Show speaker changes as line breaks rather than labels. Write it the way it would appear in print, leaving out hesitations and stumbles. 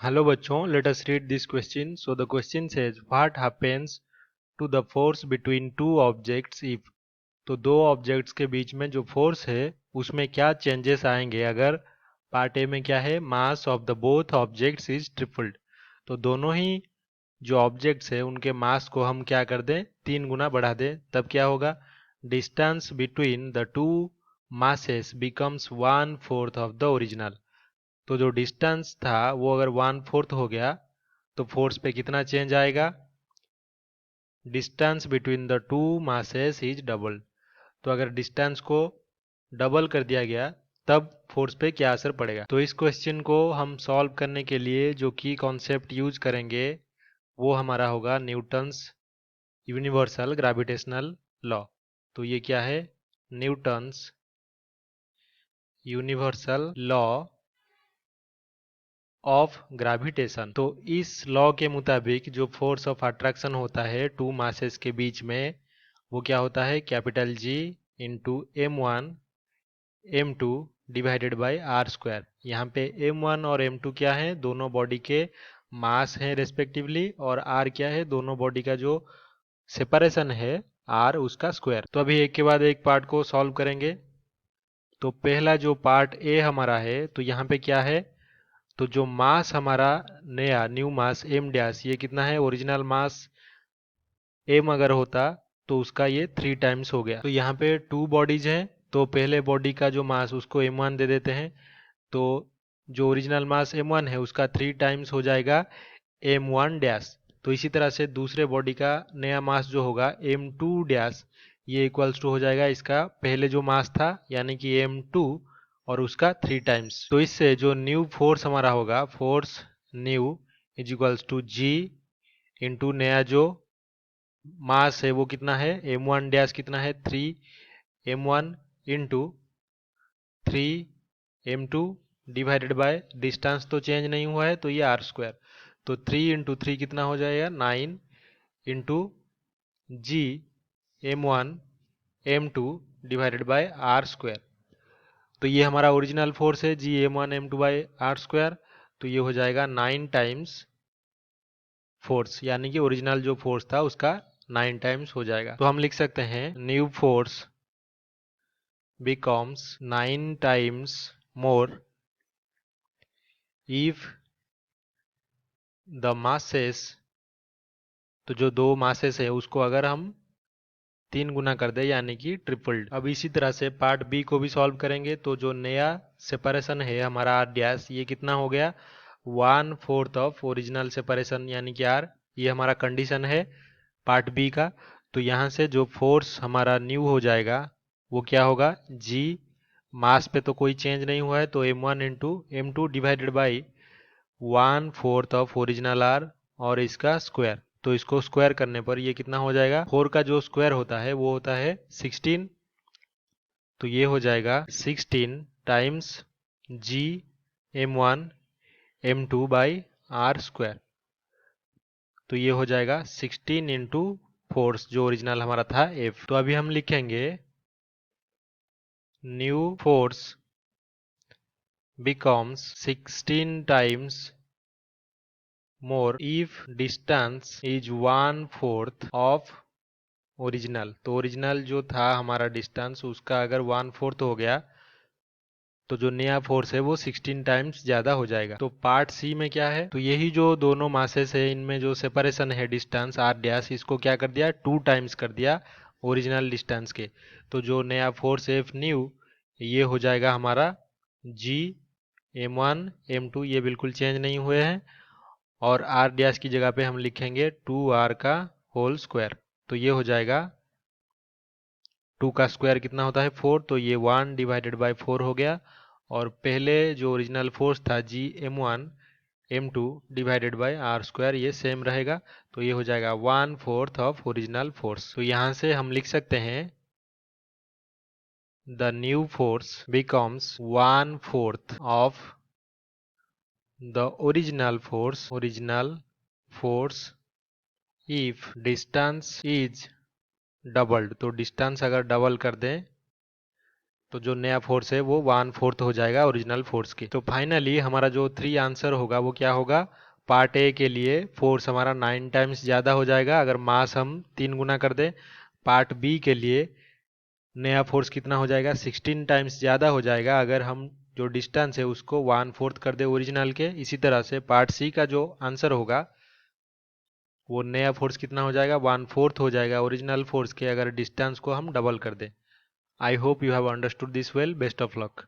Hello बच्चों, let us read this question. So the question says, what happens to the force between two objects if? तो दो objects के बीच में जो force है उसमें क्या चेंजेस आएंगे अगर पार्ट ए में क्या है, mass of the both objects is tripled. तो दोनों ही जो ऑब्जेक्ट्स है उनके मास को हम क्या कर दें, 3 गुना बढ़ा दें, तब क्या होगा, distance between the two masses becomes 1/4 of the original. तो जो डिस्टेंस था वो अगर 1/4 हो गया तो फोर्स पे कितना चेंज आएगा, distance between the two masses is double. तो अगर डिस्टेंस को डबल कर दिया गया तब फोर्स पे क्या असर पड़ेगा। तो इस क्वेश्चन को हम सॉल्व करने के लिए जो की कॉन्सेप्ट यूज करेंगे वो हमारा होगा न्यूटन्स यूनिवर्सल ग्रेविटेशनल लॉ। तो ये क्या है, Newton's universal law of gravitation. तो इस लॉ के मुताबिक जो फोर्स ऑफ अट्रैक्शन होता है टू मासेस के बीच में वो क्या होता है, capital G into m1 m2 divided by R square. यहाँ पे m1 और m2 क्या है, दोनों बॉडी के मास हैं रेस्पेक्टिवली, और r क्या है, दोनों बॉडी का जो सेपरेशन है r उसका स्क्वायर। तो अभी एक के बाद एक पार्ट को सॉल्व करेंगे। तो पहला जो पार्ट ए हमारा है, तो यहाँ पे क्या है, तो जो मास हमारा नया न्यू मास एम डैश, ये कितना है, ओरिजिनल मास एम अगर होता तो उसका ये 3 टाइम्स हो गया। तो यहाँ पे टू बॉडीज हैं, तो पहले बॉडी का जो मास उसको m1 दे देते हैं। तो जो ओरिजिनल मास m1 है उसका 3 टाइम्स हो जाएगा m1 डैश। तो इसी तरह से दूसरे बॉडी का नया मास जो होगा m2 डैश, ये इक्वल्स टू हो जाएगा इसका पहले जो मास था यानी कि m2 और उसका 3 टाइम्स। तो इससे जो न्यू फोर्स हमारा होगा, force new is equals to G into नया जो मास है वो कितना है, m1 डैश कितना है, 3 m1 into 3 m2 divided by distance तो चेंज नहीं हुआ है तो ये आर स्क्वायर। तो 3 इंटू 3 कितना हो जाएगा, 9 into G m1 m2 divided by R square. तो ये हमारा ओरिजिनल फोर्स है जी m1 m2 by R square. तो ये हो जाएगा 9 टाइम्स फोर्स, यानी कि ओरिजिनल जो फोर्स था उसका 9 टाइम्स हो जाएगा। तो हम लिख सकते हैं new force becomes 9 times more if the masses, तो जो दो मासेस है उसको अगर हम 3 गुना कर दे यानी कि ट्रिपल्ड। अब इसी तरह से पार्ट बी को भी सॉल्व करेंगे। तो जो नया सेपरेशन है हमारा आर डैश, ये कितना हो गया, 1/4 ऑफ ओरिजिनल सेपरेशन यानी कि आर। ये हमारा कंडीशन है पार्ट बी का। तो यहाँ से जो फोर्स हमारा न्यू हो जाएगा वो क्या होगा, जी मास पे तो कोई चेंज नहीं हुआ है तो m1 into m2 divided by 1/4 of original R और इसका स्क्वायर। तो इसको स्क्वायर करने पर ये कितना हो जाएगा, 4 का जो स्क्वायर होता है वो होता है 16। तो ये हो जाएगा 16 times G m1 m2 by R square. तो ये हो जाएगा 16 इंटू फोर्स जो ओरिजिनल हमारा था एफ। तो अभी हम लिखेंगे new force becomes 16 times more if distance is 1/4 of original. तो ओरिजिनल जो था हमारा डिस्टेंस उसका अगर 1/4 हो गया तो जो नया फोर्स है वो 16 टाइम्स ज्यादा हो जाएगा। तो पार्ट सी में क्या है, तो यही जो दोनों मासेस है इनमें जो सेपरेशन है डिस्टेंस आर डैश, इसको क्या कर दिया, 2 टाइम्स कर दिया ओरिजिनल डिस्टेंस के। तो जो नया फोर्स एफ न्यू ये हो जाएगा हमारा जी m1 m2, ये बिल्कुल चेंज नहीं हुए हैं, और आर डैश की जगह पे हम लिखेंगे 2r का होल स्क्वायर। तो ये हो जाएगा 2 का स्क्वायर कितना होता है, 4, तो ये 1 डिवाइडेड बाय 4 हो गया। और पहले जो ओरिजिनल फोर्स था G m1 m2 divided by R square ये सेम रहेगा। तो ये हो जाएगा 1/4 ऑफ ओरिजिनल फोर्स। तो यहाँ से हम लिख सकते हैं the new force becomes 1/4 of the original force if distance is doubled. तो डिस्टेंस अगर डबल कर दें तो जो नया फोर्स है वो 1/4 हो जाएगा ओरिजिनल फोर्स के। तो फाइनली हमारा जो 3 आंसर होगा वो क्या होगा, पार्ट ए के लिए फोर्स हमारा 9 टाइम्स ज़्यादा हो जाएगा अगर मास हम 3 गुना कर दें। पार्ट बी के लिए नया फोर्स कितना हो जाएगा, 16 टाइम्स ज़्यादा हो जाएगा अगर हम जो डिस्टेंस है उसको 1/4 कर दे ओरिजिनल के। इसी तरह से पार्ट सी का जो आंसर होगा वो नया फोर्स कितना हो जाएगा, 1/4 हो जाएगा ओरिजिनल फोर्स के अगर डिस्टेंस को हम डबल कर दें। I hope you have understood this well. Best of luck.